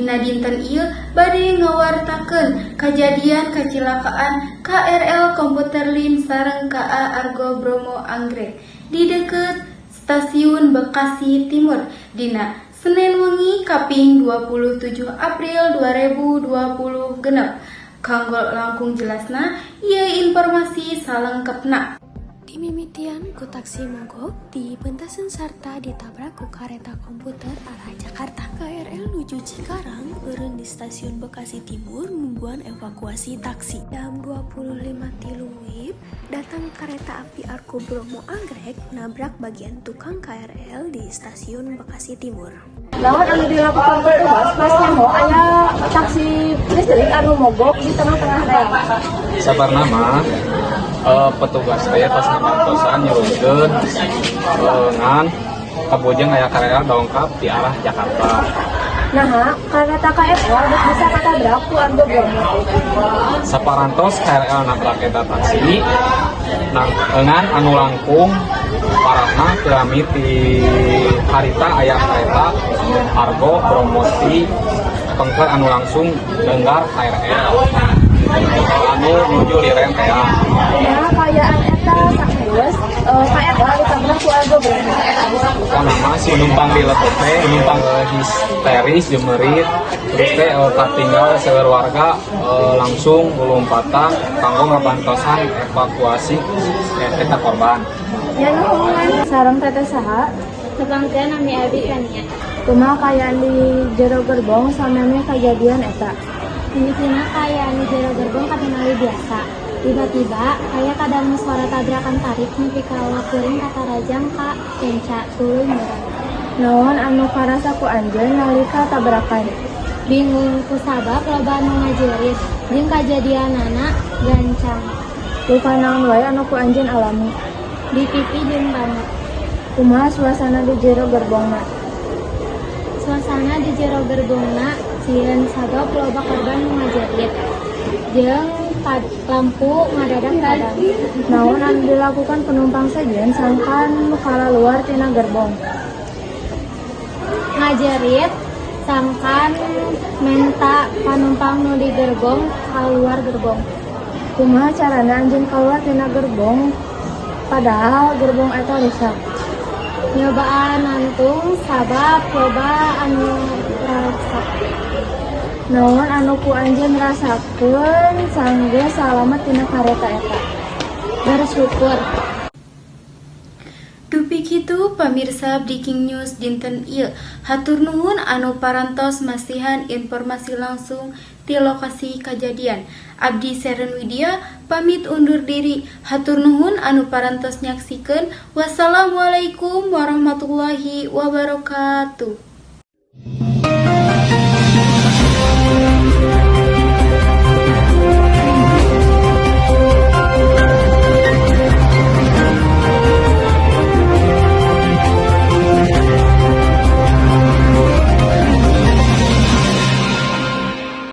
Dina dinten ieu bade ngawartakeun kajadian kecelakaan KRL komuter lain sareng KA Argo Bromo Anggrek di deukeut stasiun Bekasi Timur dina Senin wengi kaping 27 April 2020 genep. Kanggo langkung jelasna ieu informasi salengkepna. Dimimitian ku taksi mogok di pentasan sarta ditabrak ku kareta komuter arah Jakarta. KRL nuju Cikarang eureun di stasiun Bekasi Timur nungguan evakuasi taksi. Jam 25.00 WIB datang kereta api Argo Bromo Anggrek nabrak bagian tukang KRL di stasiun Bekasi Timur. Lawan anu dilakukan petugas pas nyaho aya taksi listrik anu mogok di tengah-tengah rel. Sabarna mah petugas aya pas ngabantosan nyurunkeun ngan kabujeng aya KRL dongkap di arah Jakarta. Nah, kereta KRL bisa katabrak ku Argo Bromo. Saparantos KRL nabrak eta taksi ngan anu langkung parahna keramit di harita aya kereta Argo Bromo Ti pengker anu langsung denggar KRL anu nuju liren teh. Nah, kayaan eta sakeus KRL ditabrak ku Argo Bromo. Nama si numpang di letuk teh numpang histeris jemerit terus teh katinggal seueur warga langsung lompatan kanggo ngabantosan evakuasi eta korban. Ya nuhun sareng teteh saha? Tukang teh nami Abi kania. Kumaha kayaan di jero gerbong sameme kejadian eta? Mimitina kayaan di jero gerbong katingali biasa. Tiba-tiba aya kadangu suara tabrakan tarik nepi ka awak kuring kata rajang ka kenca tuluy meureun. Naon anu karasa ku anjeun nalika tabrakan? Bingung ku sabab loba anu ngajerit jeung kajadianana gancang. Luka naon wae anu ku anjeun alami? Di pipi jeung banget. Kumaha suasana di jero gerbongna? Suasana di jero gerbongna sieun sabab loba korban nu ngajerit jeung lampu ngadadak padam. Naon anu dilakukan penumpang sejen sangkan kalaluar tina gerbong? Ngajerit sangkan menta panumpang nu di gerbong kaluar gerbong. Kumaha carana anjeun kaluar tina gerbong padahal gerbong eta rusak? Nyobaan nantung sabab loba anu rusak. Naon anu ku anjeun rasakeun sanggeus salamet tina kareta eta? Bersyukur. Dupi kitu pamirsa Breaking News dinten ieu. Hatur nuhun anu parantos masihan informasi langsung di lokasi kejadian. Abdi Seren Widya pamit undur diri. Hatur nuhun anu parantos nyaksikeun. Wassalamualaikum warahmatullahi wabarakatuh.